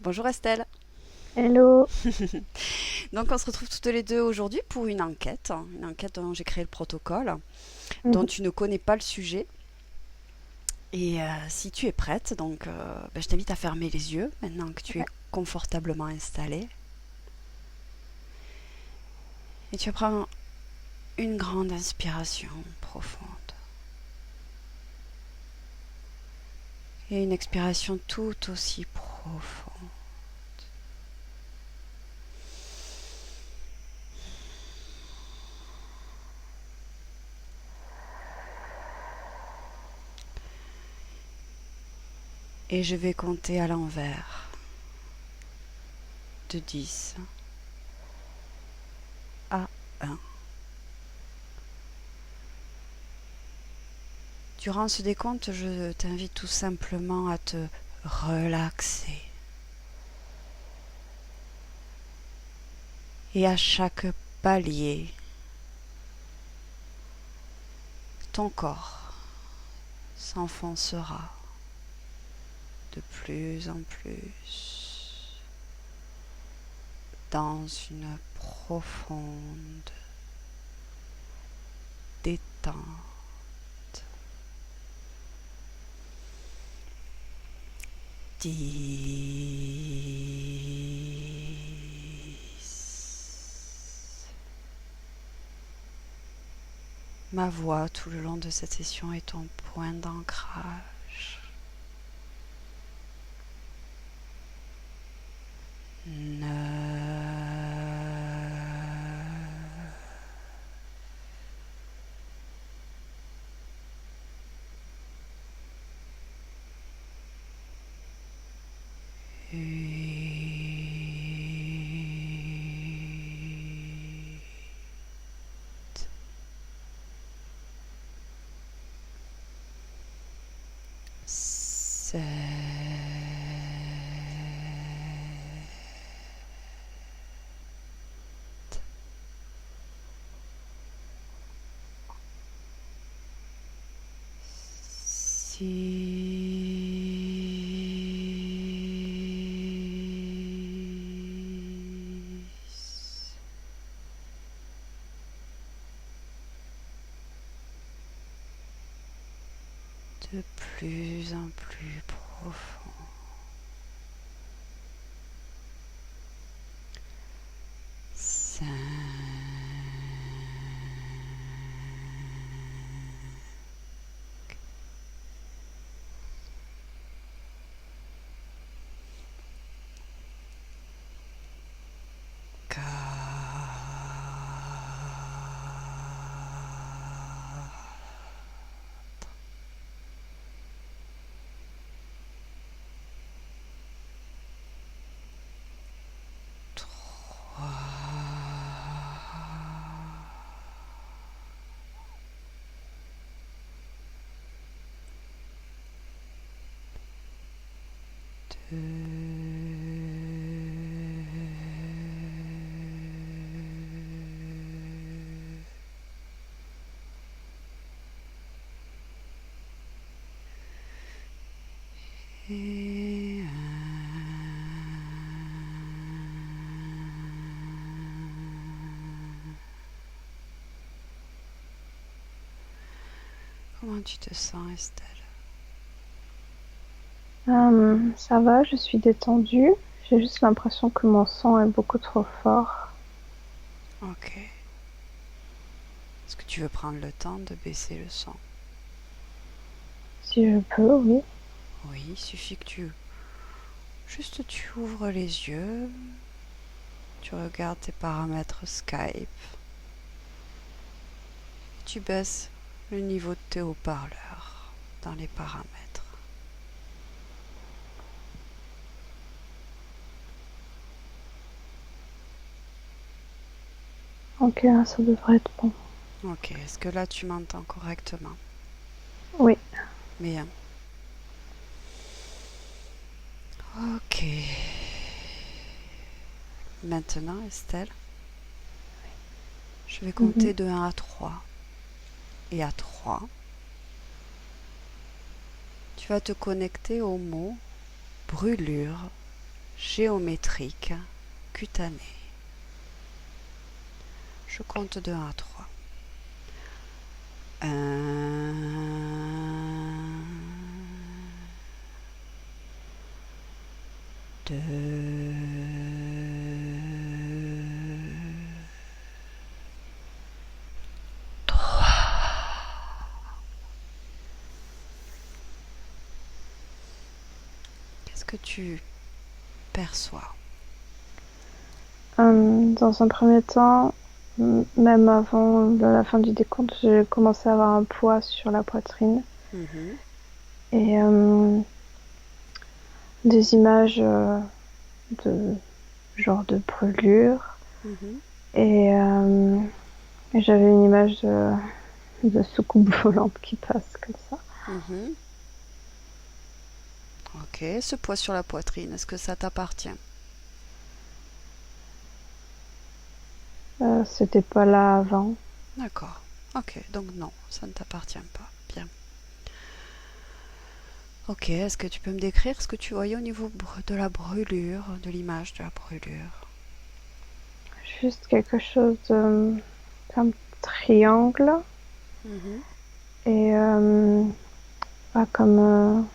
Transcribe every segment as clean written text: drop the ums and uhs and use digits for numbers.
Bonjour Estelle. Hello. Donc on se retrouve toutes les deux aujourd'hui pour une enquête dont j'ai créé le protocole, dont Mhm. tu ne connais pas le sujet. Et si tu es prête, je t'invite à fermer les yeux maintenant que tu es Ouais. confortablement installée. Et tu vas prendre une grande inspiration profonde. Et une expiration tout aussi profonde. Et je vais compter à l'envers de 10 à 1. Durant ce décompte, je t'invite tout simplement à te relaxer. Et à chaque palier, ton corps s'enfoncera de plus en plus dans une profonde détente. 10. Ma voix tout le long de cette session est ton point d'ancrage. 9. C'est six. De plus en plus profond. 5. Et comment tu te sens, Estelle? Ça va, je suis détendue. J'ai juste l'impression que mon sang est beaucoup trop fort. Ok. Est-ce que tu veux prendre le temps de baisser le son? Si je peux, oui. Oui, il suffit que tu ouvres les yeux, tu regardes tes paramètres Skype, tu baisses le niveau de tes haut-parleurs dans les paramètres. Ok, là, ça devrait être bon. Ok, est-ce que là tu m'entends correctement? Oui. Bien. Ok. Maintenant, Estelle, je vais Mhm. compter de 1 à 3. Et à 3, tu vas te connecter au mot brûlure géométrique cutanée. Je compte de 1 à 3. 1, 2, 3. Qu'est-ce que tu perçois? Dans un premier temps, même avant la fin du décompte, j'ai commencé à avoir un poids sur la poitrine et des images de genre de brûlure et, et j'avais une image de soucoupe volante qui passe comme ça. Ok, ce poids sur la poitrine, est-ce que ça t'appartient? C'était pas là avant. D'accord. Ok, donc non, ça ne t'appartient pas. Bien. Ok, est-ce que tu peux me décrire ce que tu voyais au niveau de la brûlure, de l'image de la brûlure? Juste quelque chose comme triangle et comme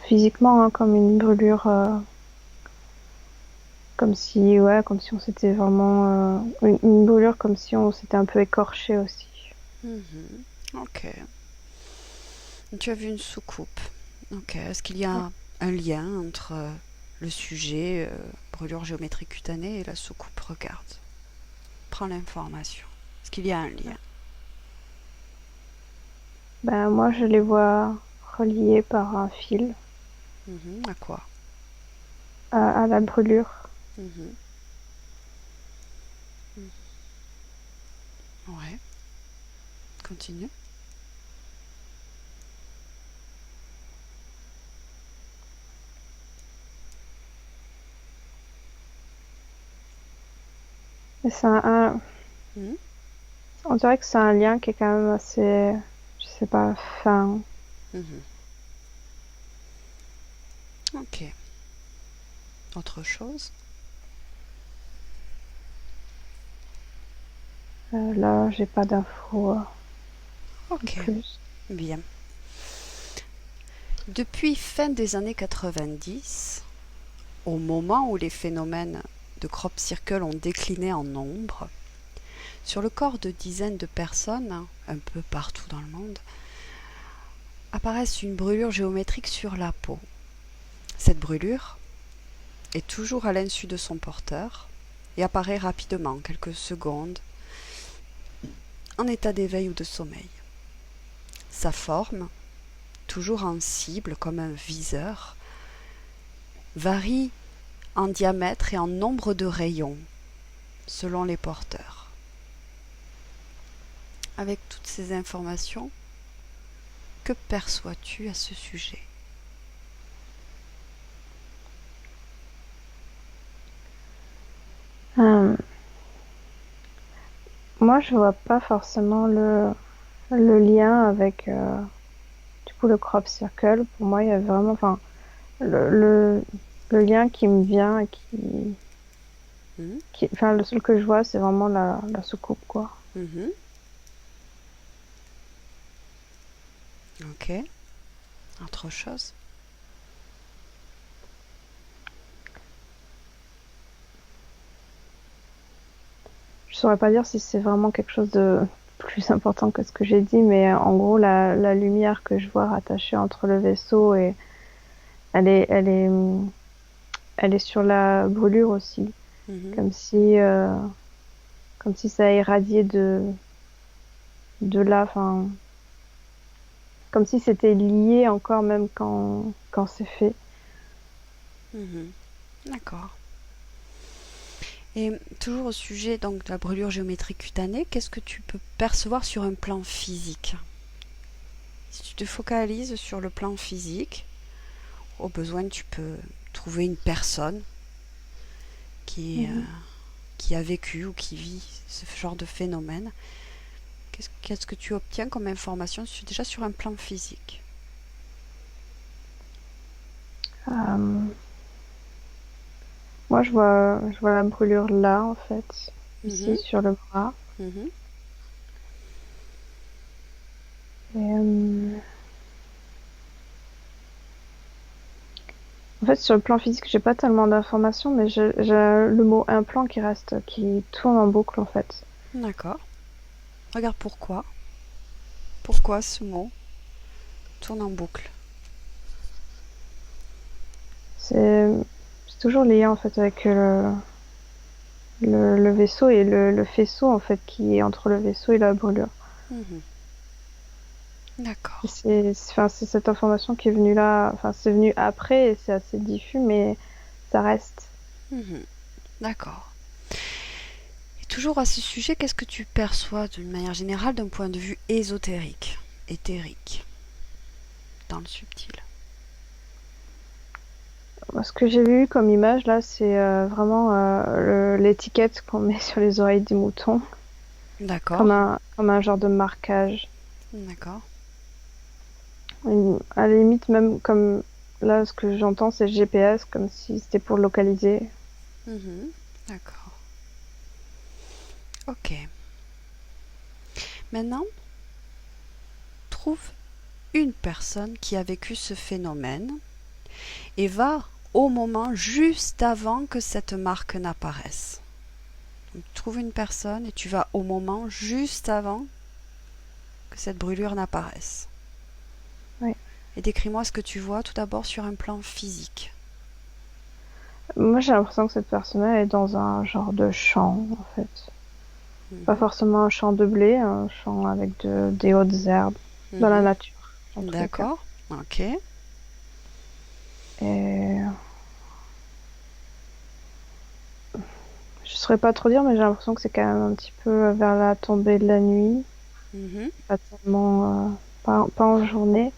physiquement, hein, comme une brûlure, comme si on s'était vraiment une brûlure comme si on s'était un peu écorché aussi. Ok. Tu as vu une soucoupe. Ok. Est-ce qu'il y a un lien entre le sujet, brûlure géométrique cutanée, et la soucoupe? Regarde. Prends l'information. Est-ce qu'il y a un lien? Ben, moi, je les vois reliés par un fil À quoi? à la brûlure. Ouais. Continue. Et c'est on dirait que c'est un lien qui est quand même assez, je sais pas, fin. Ok. Autre chose? Là, j'ai pas d'infos en Ok. plus. Bien. Depuis fin des années 90, au moment où les phénomènes de crop circle ont décliné en nombre, sur le corps de dizaines de personnes, un peu partout dans le monde, apparaissent une brûlure géométrique sur la peau. Cette brûlure est toujours à l'insu de son porteur et apparaît rapidement, quelques secondes, en état d'éveil ou de sommeil. Sa forme, toujours en cible comme un viseur, varie en diamètre et en nombre de rayons selon les porteurs. Avec toutes ces informations, que perçois-tu à ce sujet? Moi, je vois pas forcément le lien avec du coup le crop circle. Pour moi, il y a vraiment, enfin, le, le, le lien qui me vient et enfin, le seul que je vois, c'est vraiment la soucoupe, quoi. Ok. Autre chose? Je saurais pas dire si c'est vraiment quelque chose de plus important que ce que j'ai dit, mais en gros, la lumière que je vois rattachée entre le vaisseau et elle est, elle est, elle est sur la brûlure aussi, comme si, euh, comme si ça irradiait de là, enfin, comme si c'était lié encore même quand c'est fait. D'accord. Et toujours au sujet donc de la brûlure géométrique cutanée, qu'est-ce que tu peux percevoir sur un plan physique? Si tu te focalises sur le plan physique, au besoin tu peux trouver une personne qui, Mhm. qui a vécu ou qui vit ce genre de phénomène. Qu'est-ce que tu obtiens comme information déjà sur un plan physique? Euh, moi, je vois la brûlure là, en fait, ici, Mhm, sur le bras. mhm. Et, en fait, sur le plan physique, j'ai pas tellement d'informations, mais j'ai le mot implant qui reste, qui tourne en boucle, en fait. D'accord. Regarde pourquoi. Pourquoi ce mot tourne en boucle. C'est, c'est toujours lié, en fait, avec le vaisseau et le faisceau, en fait, qui est entre le vaisseau et la brûlure. Mhm. Et D'accord. enfin, c'est cette information qui est venue là, enfin, c'est venu après et c'est assez diffus, mais ça reste. Mhm. D'accord. Et toujours à ce sujet, qu'est-ce que tu perçois d'une manière générale d'un point de vue ésotérique, éthérique, dans le subtil? Moi, ce que j'ai vu comme image là, c'est vraiment l'étiquette qu'on met sur les oreilles des moutons, D'accord. comme un genre de marquage. D'accord. À la limite, même comme là, ce que j'entends, c'est GPS, comme si c'était pour localiser. Mhm. D'accord. Ok. Maintenant, trouve une personne qui a vécu ce phénomène et va au moment juste avant que cette marque n'apparaisse. Donc, trouve une personne et tu vas au moment juste avant que cette brûlure n'apparaisse. Ouais. Et décris-moi ce que tu vois tout d'abord sur un plan physique. Moi, j'ai l'impression que cette personne-là est dans un genre de champ, en fait. Pas Mhm, forcément un champ de blé, un champ avec des hautes herbes, dans la mhm. nature, en tous les cas. D'accord. Ok. Et je saurais pas trop dire, mais j'ai l'impression que c'est quand même un petit peu vers la tombée de la nuit, Mhm. pas tellement, pas en journée.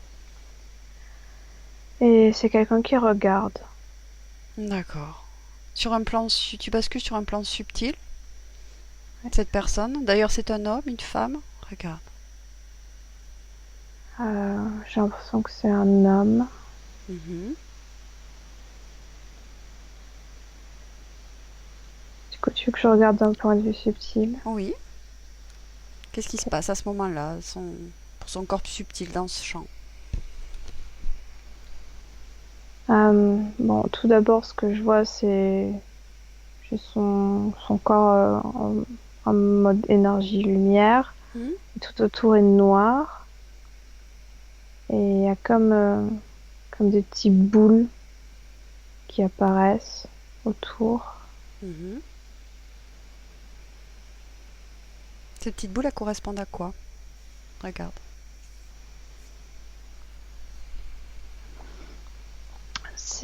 Et c'est quelqu'un qui regarde. D'accord. Sur un plan, tu bascules sur un plan subtil, cette personne. D'ailleurs, c'est un homme, une femme. Regarde. J'ai l'impression que c'est un homme. Mhm. Du coup, tu veux que je regarde d'un point de vue subtil? Oui. Qu'est-ce qui se Ok. passe à ce moment-là, pour son corps subtil dans ce champ? Bon, tout d'abord, ce que je vois, c'est son corps en mode énergie lumière. Mhm. Et tout autour est noir. Et il y a comme des petites boules qui apparaissent autour. Mhm. Ces petites boules, elles correspondent à quoi? Regarde.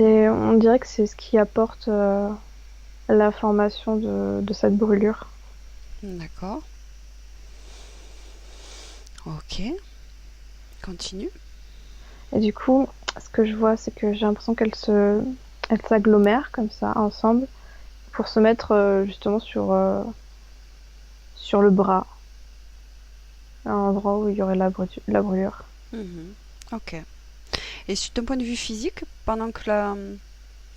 On dirait que c'est ce qui apporte l'information de cette brûlure. D'accord. Ok. Continue. Et du coup, ce que je vois, c'est que j'ai l'impression elles s'agglomèrent comme ça ensemble pour se mettre justement sur le bras, à un endroit où il y aurait la brûlure. Mhm. Ok. Et d'un point de vue physique,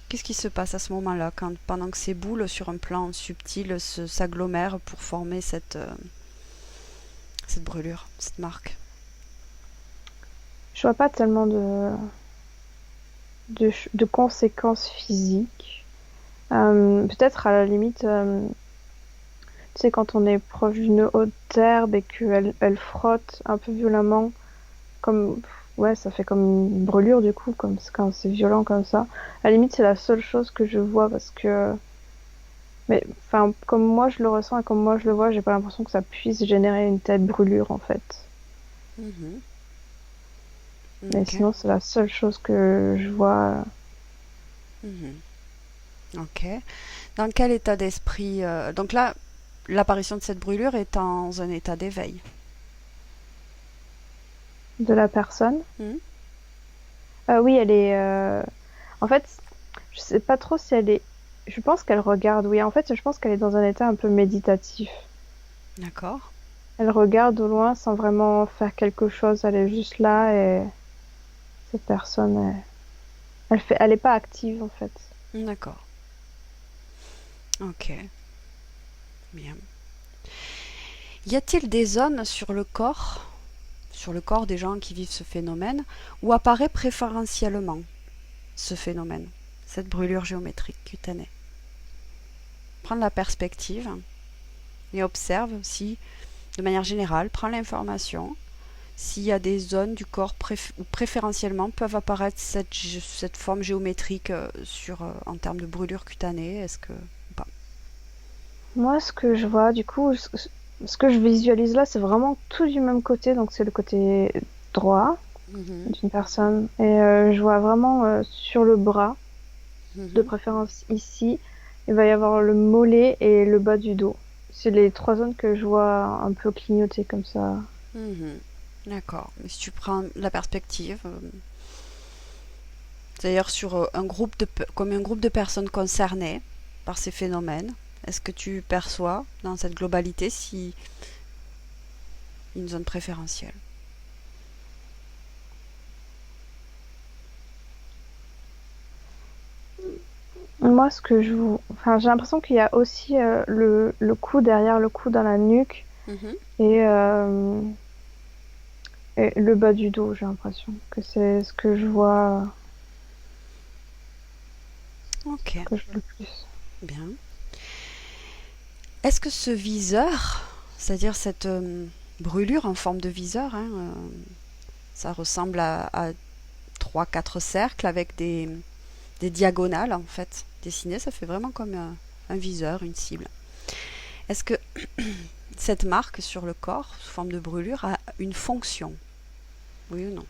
qu'est-ce qui se passe à ce moment-là, pendant que ces boules sur un plan subtil s'agglomèrent pour former cette brûlure, cette marque? Je vois pas tellement de conséquences physiques. Peut-être à la limite, tu sais, quand on est proche d'une haute herbe et elle frotte un peu violemment, comme, ouais, ça fait comme une brûlure du coup, comme quand c'est violent comme ça. À la limite, c'est la seule chose que je vois parce que, mais enfin, comme moi je le ressens et comme moi je le vois, j'ai pas l'impression que ça puisse générer une telle brûlure en fait. Mhm. Mais Ok. sinon, c'est la seule chose que je vois. Mhm. Ok. Dans quel état d'esprit donc là, l'apparition de cette brûlure est dans un état d'éveil. De la personne. Mhm. Oui, elle est. En fait, je sais pas trop si elle est. Je pense qu'elle regarde. Oui, en fait, je pense qu'elle est dans un état un peu méditatif. D'accord. Elle regarde au loin sans vraiment faire quelque chose. Elle est juste là et cette personne, elle est pas active en fait. D'accord. Ok, bien. Y a-t-il des zones sur le corps des gens qui vivent ce phénomène, où apparaît préférentiellement ce phénomène, cette brûlure géométrique cutanée? Prends la perspective et observe si, de manière générale, prends l'information, s'il y a des zones du corps où préférentiellement peuvent apparaître cette forme géométrique en termes de brûlure cutanée, est-ce que... ou pas. Moi, ce que je vois, du coup, ce que je visualise là, c'est vraiment tout du même côté. Donc, c'est le côté droit Mhm, d'une personne. Et je vois vraiment sur le bras, de mhm, préférence ici, il va y avoir le mollet et le bas du dos. C'est les trois zones que je vois un peu clignoter comme ça. mhm. D'accord. Mais si tu prends la perspective, c'est-à-dire sur comme un groupe de personnes concernées par ces phénomènes, est-ce que tu perçois dans cette globalité si une zone préférentielle? Moi, enfin, j'ai l'impression qu'il y a aussi le cou derrière le cou dans la nuque Mhm. et, et le bas du dos, j'ai l'impression que c'est ce que je vois, Ok, que je vois le plus. bien. Est-ce que ce viseur, c'est-à-dire cette brûlure en forme de viseur, hein, ça ressemble à 3-4 cercles avec des diagonales en fait dessinées, ça fait vraiment comme un viseur, une cible. Est-ce que cette marque sur le corps, sous forme de brûlure, a une fonction? Oui ou non?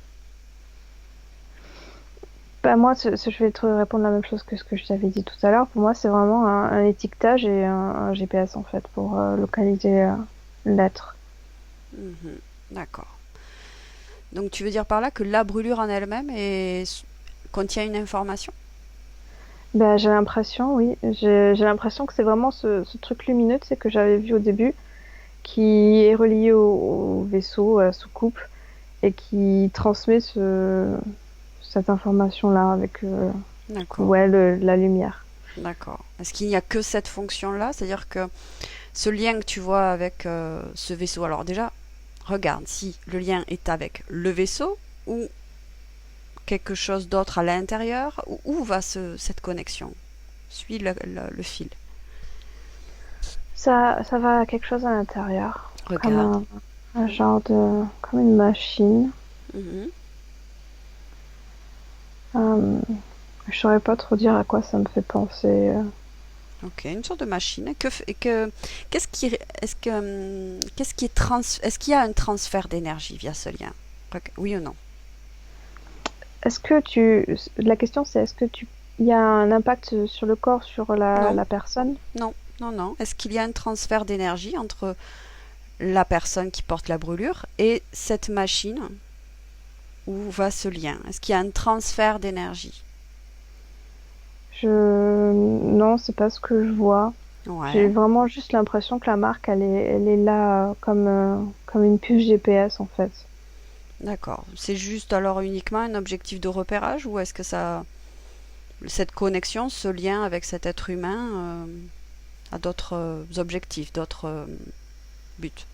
Bah, moi, je vais te répondre la même chose que ce que je t'avais dit tout à l'heure. Pour moi, c'est vraiment un étiquetage et un GPS en fait pour localiser l'être. Mhm. D'accord. Donc tu veux dire par là que la brûlure en elle-même contient une information? Bah, j'ai l'impression, oui, j'ai l'impression que c'est vraiment ce truc lumineux, tu sais, que j'avais vu au début, qui est relié au vaisseau, à la soucoupe, et qui transmet cette information-là avec D'accord. ouais, la lumière. D'accord. Est-ce qu'il n'y a que cette fonction-là? C'est-à-dire que ce lien que tu vois avec ce vaisseau, alors déjà, regarde si le lien est avec le vaisseau ou quelque chose d'autre à l'intérieur, où va cette connexion? Suis le fil. Ça va à quelque chose à l'intérieur, comme Regarde. un genre comme une machine. Mhm. Euh, je saurais pas trop dire à quoi ça me fait penser. Ok, une sorte de machine. Qu'est-ce qui, qu'est-ce qui est est-ce qu'il y a un transfert d'énergie via ce lien? Oui ou non? La question c'est il y a un impact sur le corps, sur Non, la personne? non, non, non. Est-ce qu'il y a un transfert d'énergie entre la personne qui porte la brûlure et cette machine où va ce lien? Est-ce qu'il y a un transfert d'énergie? Non, c'est pas ce que je vois. J'ai Ouais, vraiment juste l'impression que la marque, elle est là comme une puce GPS en fait. d'accord. C'est juste alors uniquement un objectif de repérage ou est-ce que cette connexion, ce lien avec cet être humain a d'autres objectifs, d'autres buts?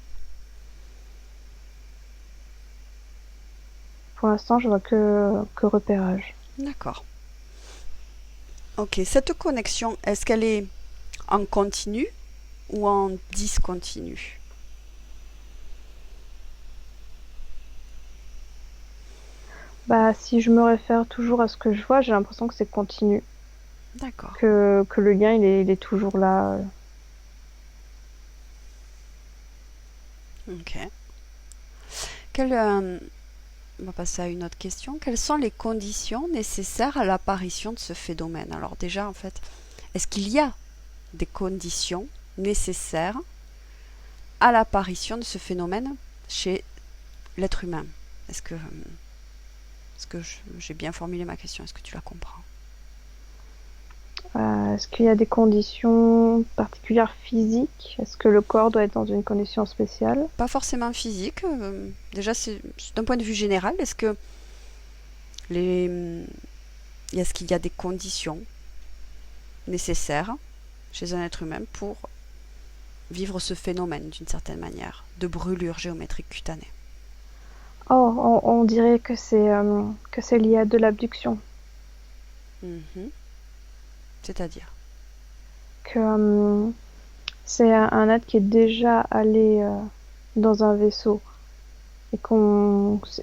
Pour l'instant, je vois que repérage. D'accord. Ok, cette connexion, est-ce qu'elle est en continu ou en discontinu? Bah, si je me réfère toujours à ce que je vois, j'ai l'impression que c'est continu, D'accord. que le lien, il est toujours là. Ok. On va passer à une autre question. Quelles sont les conditions nécessaires à l'apparition de ce phénomène? Alors déjà, en fait, est-ce qu'il y a des conditions nécessaires à l'apparition de ce phénomène chez l'être humain? Est-ce que j'ai bien formulé ma question? Est-ce que tu la comprends? Est-ce qu'il y a des conditions particulières physiques? Est-ce que le corps doit être dans une condition spéciale? Pas forcément physique. Déjà, c'est d'un point de vue général. Les, est-ce qu'il y a des conditions nécessaires chez un être humain pour vivre ce phénomène d'une certaine manière de brûlure géométrique cutanée. Oh, on dirait que c'est lié à de l'abduction. Mhm. C'est-à-dire. Que c'est un être qui est déjà allé dans un vaisseau. Et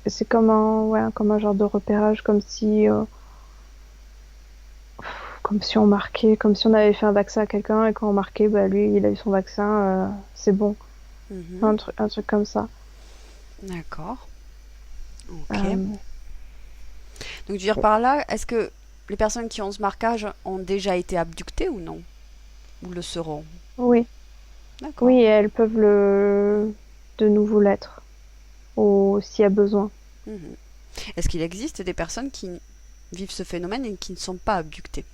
c'est comme ouais, comme un genre de repérage, comme si on marquait, comme si on avait fait un vaccin à quelqu'un et quand on marquait, bah lui, il a eu son vaccin, c'est bon. Mhm. Un truc comme ça. D'accord. Ok. Euh, Donc, je veux dire par là, est-ce que les personnes qui ont ce marquage ont déjà été abductées ou non? Ou le seront? oui, oui, D'accord. et elles peuvent de nouveau l'être, ou s'il y a besoin. Mhm. Est-ce qu'il existe des personnes qui vivent ce phénomène et qui ne sont pas abductées?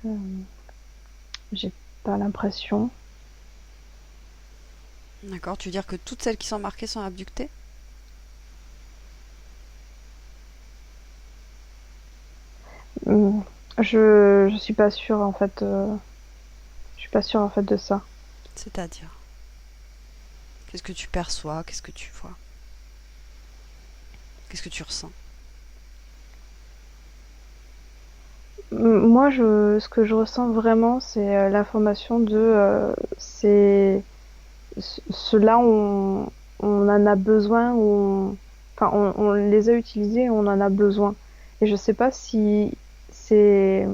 Euh, j'ai pas l'impression. D'accord. Tu veux dire que toutes celles qui sont marquées sont abductées? Hum, je suis pas sûre en fait. Je suis pas sûre en fait de ça. C'est-à-dire, qu'est-ce que tu perçois? Qu'est-ce que tu vois? Qu'est-ce que tu ressens? Moi, ce que je ressens vraiment, c'est l'information ceux-là, on en a besoin, enfin, on les a utilisés, et on en a besoin. Et je sais pas si c'est,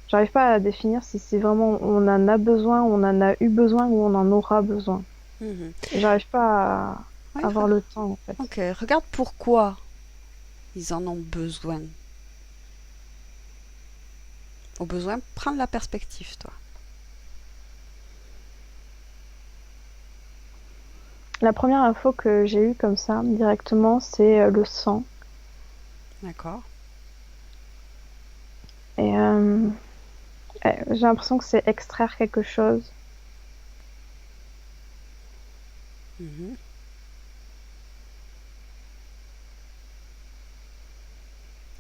j'arrive pas à définir si c'est vraiment on en a besoin, on en a eu besoin ou on en aura besoin. Mhm. J'arrive pas Oui, à avoir le temps, en fait. ok. Regarde pourquoi ils en ont besoin. Au besoin, prendre la perspective, toi. La première info que j'ai eue comme ça, directement, c'est le sang. D'accord. Et j'ai l'impression que c'est extraire quelque chose. Mhm.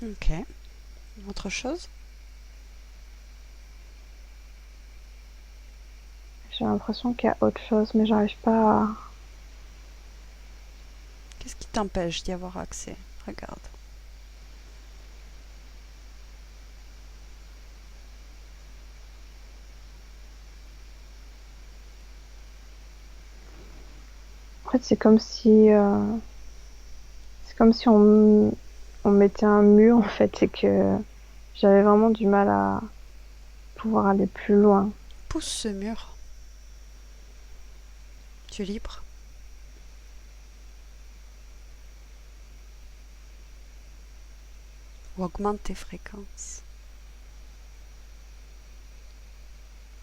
Ok. Autre chose? J'ai l'impression qu'il y a autre chose, mais j'arrive pas à... Qu'est-ce qui t'empêche d'y avoir accès? Regarde. En fait, c'est comme si on mettait un mur, en fait, et que j'avais vraiment du mal à pouvoir aller plus loin. Pousse ce mur. Tu es libre. Ou augmente tes fréquences.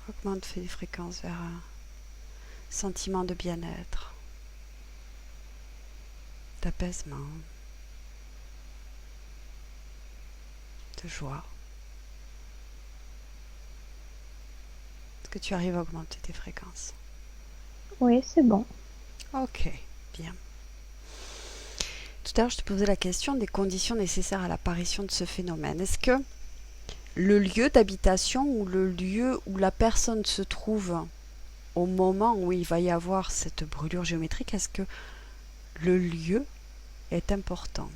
Augmente tes fréquences vers un sentiment de bien-être, d'apaisement, de joie. Est-ce que tu arrives à augmenter tes fréquences? Oui, c'est bon. Ok, bien. Tout à l'heure, je te posais la question des conditions nécessaires à l'apparition de ce phénomène. Est-ce que le lieu d'habitation ou le lieu où la personne se trouve au moment où il va y avoir cette brûlure géométrique, est-ce que le lieu est important?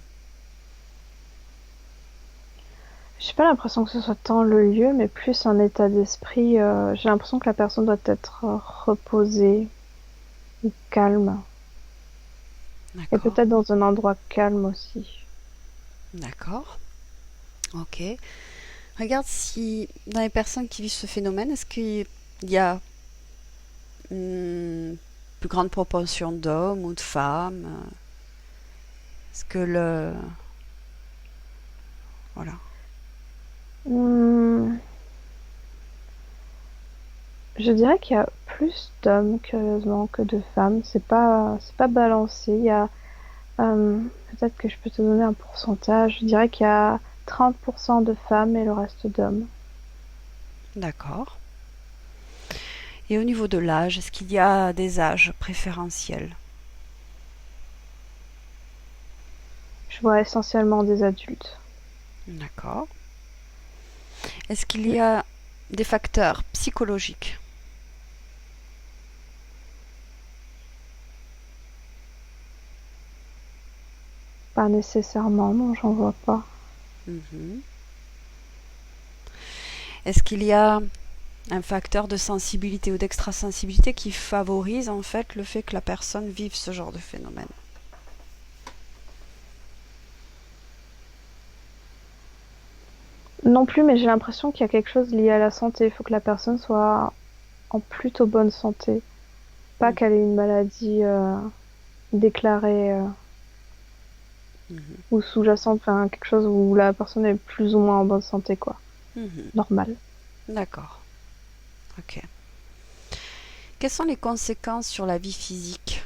J'ai pas l'impression que ce soit tant le lieu, mais plus un état d'esprit. J'ai l'impression que la personne doit être reposée ou calme. Et D'accord, peut-être dans un endroit calme aussi. d'accord, ok. Regarde si dans les personnes qui vivent ce phénomène, est-ce qu'il y a une plus grande proportion d'hommes ou de femmes? Est-ce que le... Voilà. Hmm, je dirais qu'il y a plus d'hommes, curieusement, que de femmes. C'est pas balancé. Euh, peut-être que je peux te donner un pourcentage. Je dirais qu'il y a 30% de femmes et le reste d'hommes. D'accord. Et au niveau de l'âge, est-ce qu'il y a des âges préférentiels? Je vois essentiellement des adultes. D'accord. Est-ce qu'il y a des facteurs psychologiques? Pas nécessairement, non, j'en vois pas. Mhm. Est-ce qu'il y a un facteur de sensibilité ou d'extrasensibilité qui favorise en fait le fait que la personne vive ce genre de phénomène? Non plus, mais j'ai l'impression qu'il y a quelque chose lié à la santé. Il faut que la personne soit en plutôt bonne santé. Pas Mhm. qu'elle ait une maladie déclarée Mhm. ou sous-jacente, enfin quelque chose où la personne est plus ou moins en bonne santé, quoi. Mhm. Normal. D'accord. Ok. Quelles sont les conséquences sur la vie physique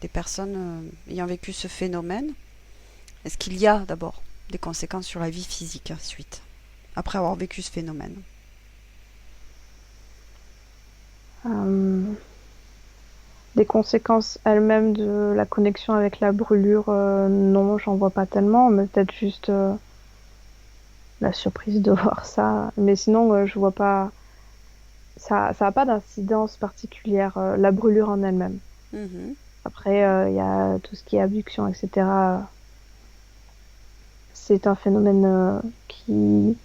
des personnes ayant vécu ce phénomène? Est-ce qu'il y a d'abord des conséquences sur la vie physique ensuite, après avoir vécu ce phénomène? Euh, des conséquences elles-mêmes de la connexion avec la brûlure, non, j'en vois pas tellement, mais peut-être juste la surprise de voir ça. Mais sinon, je vois pas. Ça a pas d'incidence particulière, la brûlure en elle-même. Mhm. Après, il y a tout ce qui est abduction, etc. C'est un phénomène qui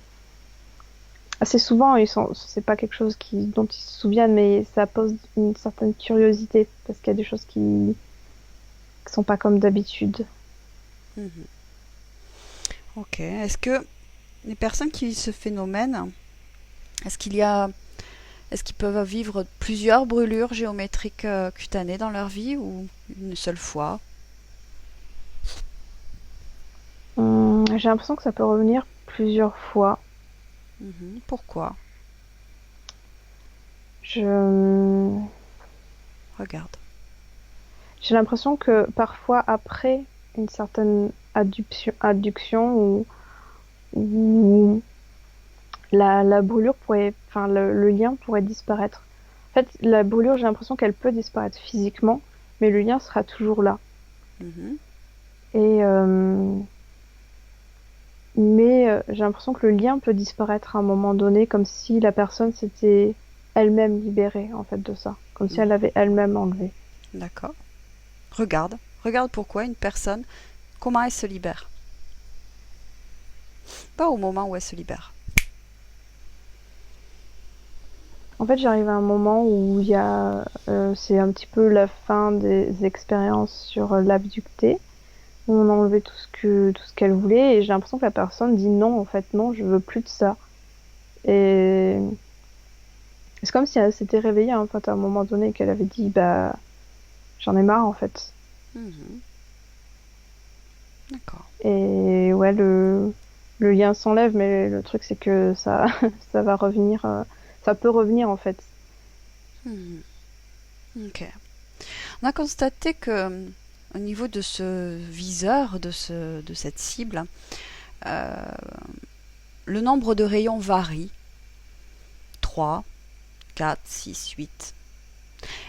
assez souvent, c'est pas quelque chose dont ils se souviennent, mais ça pose une certaine curiosité parce qu'il y a des choses qui sont pas comme d'habitude. Mhm. Ok. Est-ce que les personnes qui vivent ce phénomène, est-ce qu'il y a, est-ce qu'ils peuvent vivre plusieurs brûlures géométriques cutanées dans leur vie ou une seule fois? J'ai l'impression que ça peut revenir plusieurs fois. Mhm. Pourquoi? Je, Regarde. j'ai l'impression que parfois après une certaine adduction ou la brûlure pourrait, enfin le lien pourrait disparaître. En fait, la brûlure, j'ai l'impression qu'elle peut disparaître physiquement, mais le lien sera toujours là. Mhm. Et mais j'ai l'impression que le lien peut disparaître à un moment donné, comme si la personne s'était elle-même libérée en fait de ça, comme si Mhm. elle l'avait elle-même enlevé. D'accord. Regarde. Regarde pourquoi une personne, comment elle se libère. Pas au moment où elle se libère. En fait, j'arrive à un moment où il y a, c'est un petit peu la fin des expériences sur l'abducté, où on a enlevé tout ce qu'elle voulait, et j'ai l'impression que la personne dit non, en fait, non, je veux plus de ça. Et c'est comme si elle s'était réveillée, en fait, à un moment donné, qu'elle avait dit, bah, j'en ai marre, en fait. Mhm. D'accord. Et ouais, le lien s'enlève, mais le truc, c'est que ça, ça va revenir, ça peut revenir, en fait. Mhm. Ok. On a constaté que au niveau de ce viseur, de cette cible, euh, le nombre de rayons varie. 3, 4, 6, 8.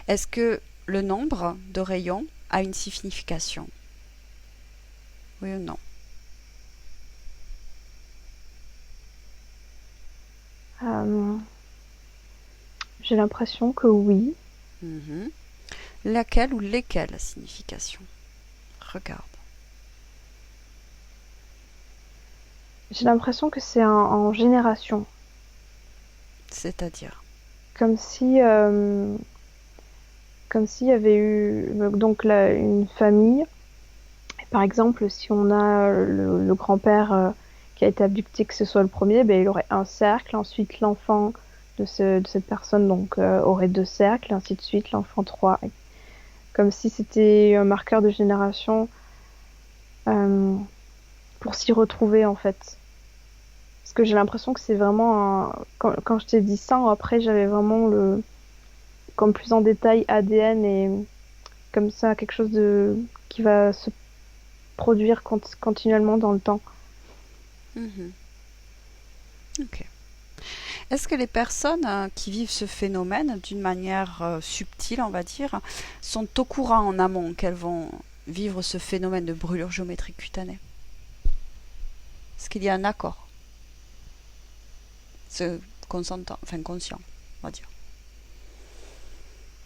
Est-ce que le nombre de rayons a une signification? Oui ou non? Euh, j'ai l'impression que oui. Mhm. Laquelle ou lesquelles la signification? Regarde. J'ai l'impression que c'est en génération. C'est-à-dire. Comme si, comme s'il y avait eu donc là, une famille. Et par exemple, si on a le grand-père qui a été abducté, que ce soit le premier, ben, il aurait un cercle. Ensuite, l'enfant de cette personne donc, aurait deux cercles, et ainsi de suite, l'enfant trois. Comme si c'était un marqueur de génération euh, pour s'y retrouver en fait. Parce que j'ai l'impression que c'est vraiment quand je t'ai dit ça, après j'avais vraiment comme plus en détail ADN et comme ça quelque chose qui va se produire continuellement dans le temps. Mhm. Ok. Est-ce que les personnes qui vivent ce phénomène d'une manière subtile, on va dire, sont au courant en amont qu'elles vont vivre ce phénomène de brûlure géométrique cutanée? Est-ce qu'il y a un accord? Ce consentant, enfin conscient, on va dire.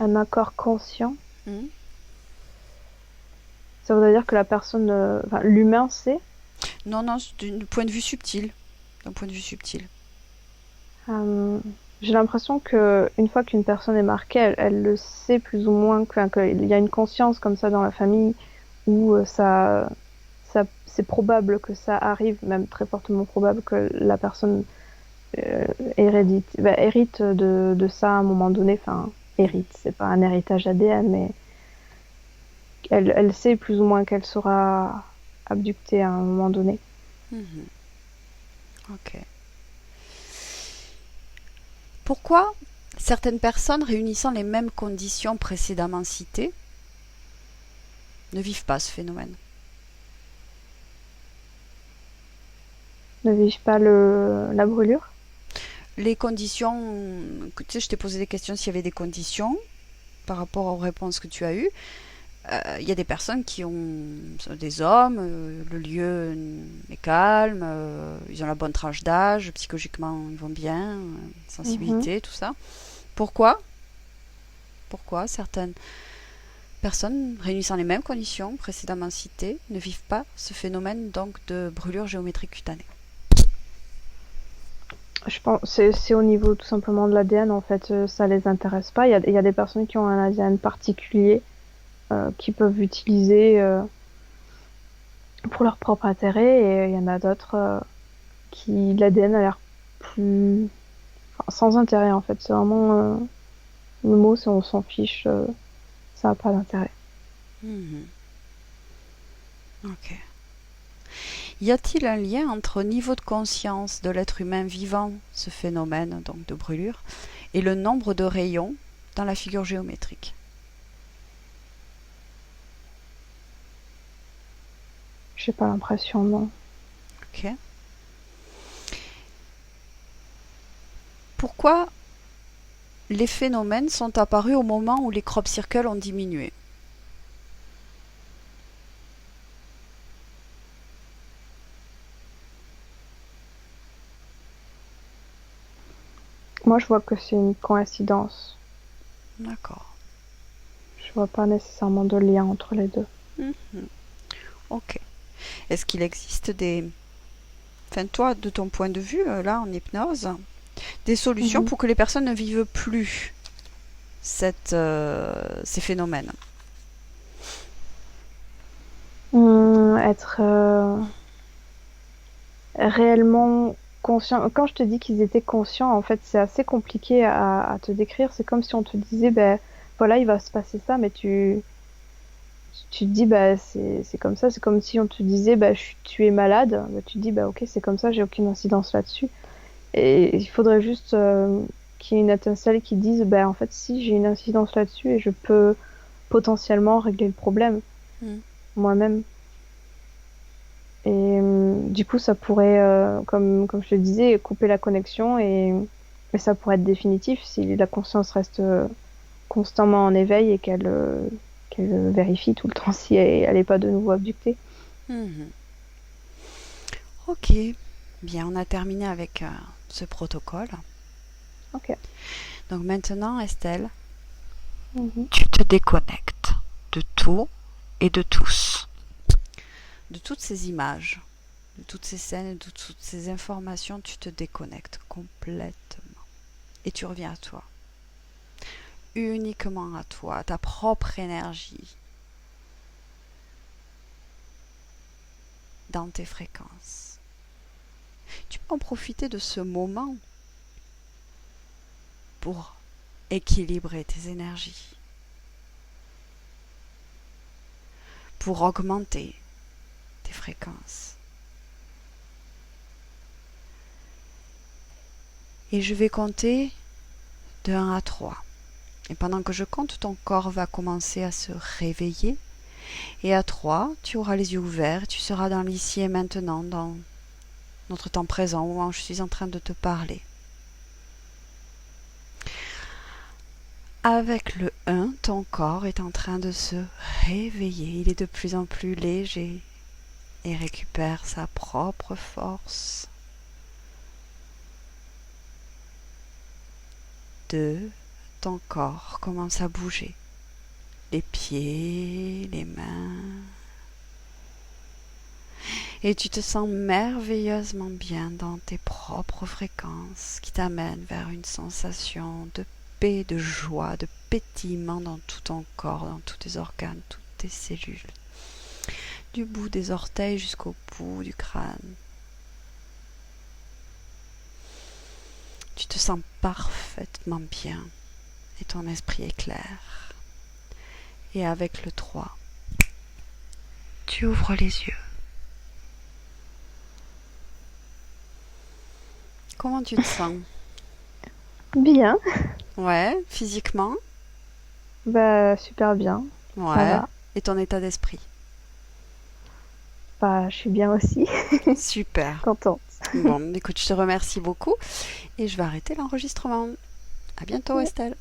Un accord conscient, Mhm. ça voudrait dire que la personne, enfin, l'humain sait. Non, non, d'un point de vue subtil. D'un point de vue subtil. Euh, j'ai l'impression que une fois qu'une personne est marquée, elle le sait plus ou moins, qu'il y a une conscience comme ça dans la famille où c'est probable que ça arrive, même très fortement probable que la personne euh, hérite de ça à un moment donné. Enfin, hérite, c'est pas un héritage ADN, mais elle sait plus ou moins qu'elle sera abductée à un moment donné. Mhm. Ok. Pourquoi certaines personnes réunissant les mêmes conditions précédemment citées ne vivent pas ce phénomène? Ne vis-je pas la brûlure? Les conditions, tu sais, je t'ai posé des questions s'il y avait des conditions par rapport aux réponses que tu as eues. Il y a des personnes qui ont des hommes, le lieu est calme, ils ont la bonne tranche d'âge, psychologiquement ils vont bien, Mhm. sensibilité, tout ça. Pourquoi Pourquoi certaines personnes réunissant les mêmes conditions précédemment citées ne vivent pas ce phénomène donc de brûlure géométrique cutanée? Je pense c'est au niveau tout simplement de l'ADN en fait, ça les intéresse pas. Il y a des personnes qui ont un ADN particulier qui peuvent utiliser pour leur propre intérêt et il y en a d'autres qui l'ADN a l'air plus enfin, sans intérêt en fait. C'est vraiment le mot, c'est on s'en fiche, ça n'a pas d'intérêt. Mhm. Ok. Y a-t-il un lien entre niveau de conscience de l'être humain vivant ce phénomène donc de brûlure et le nombre de rayons dans la figure géométrique? J'ai pas l'impression, non. Ok. Pourquoi les phénomènes sont apparus au moment où les crop circles ont diminué? Moi, je vois que c'est une coïncidence. D'accord. Je vois pas nécessairement de lien entre les deux. Mhm. Ok. Est-ce qu'il existe des... Enfin, toi, de ton point de vue, là, en hypnose, des solutions Mhm. pour que les personnes ne vivent plus ces phénomènes? Être réellement conscient. Quand je te dis qu'ils étaient conscients, en fait, c'est assez compliqué à te décrire. C'est comme si on te disait, ben voilà, il va se passer ça, mais tu te dis, bah c'est comme ça. C'est comme si on te disait, bah tu es malade. Bah, tu te dis, bah ok, c'est comme ça, j'ai aucune incidence là-dessus. Et il faudrait juste qu'il y ait une étincelle qui dise, bah en fait, si j'ai une incidence là-dessus et je peux potentiellement régler le problème Hmm. moi-même. Et du coup, ça pourrait, comme je te disais, couper la connexion et ça pourrait être définitif si la conscience reste constamment en éveil et qu'elle vérifie tout le temps si elle n'est pas de nouveau abductée. Mhm. Ok. Bien, on a terminé avec ce protocole. Ok. Donc maintenant, Estelle, Mhm. tu te déconnectes de tout et de tous, de toutes ces images, de toutes ces scènes, de toutes ces informations, tu te déconnectes complètement. Et tu reviens à toi, uniquement à toi, à ta propre énergie, dans tes fréquences. Tu peux en profiter de ce moment pour équilibrer tes énergies, pour augmenter tes fréquences. Et je vais compter de 1 à 3. Et pendant que je compte, ton corps va commencer à se réveiller. Et à 3, tu auras les yeux ouverts, tu seras dans l'ici et maintenant, dans notre temps présent, où je suis en train de te parler. Avec le 1, ton corps est en train de se réveiller. Il est de plus en plus léger et récupère sa propre force. 2, ton corps commence à bouger. Les pieds, les mains. Et tu te sens merveilleusement bien dans tes propres fréquences qui t'amènent vers une sensation de paix, de joie, de pétillement dans tout ton corps, dans tous tes organes, toutes tes cellules. Du bout des orteils jusqu'au bout du crâne. Tu te sens parfaitement bien et ton esprit est clair. Et avec le 3, tu ouvres les yeux. Comment tu te sens? Bien, Ouais, physiquement? bah super bien, ça Ouais. va. Et ton état d'esprit? Bah je suis bien aussi, Super. contente. Bon, écoute, je te remercie beaucoup et je vais arrêter l'enregistrement. À bientôt, Estelle.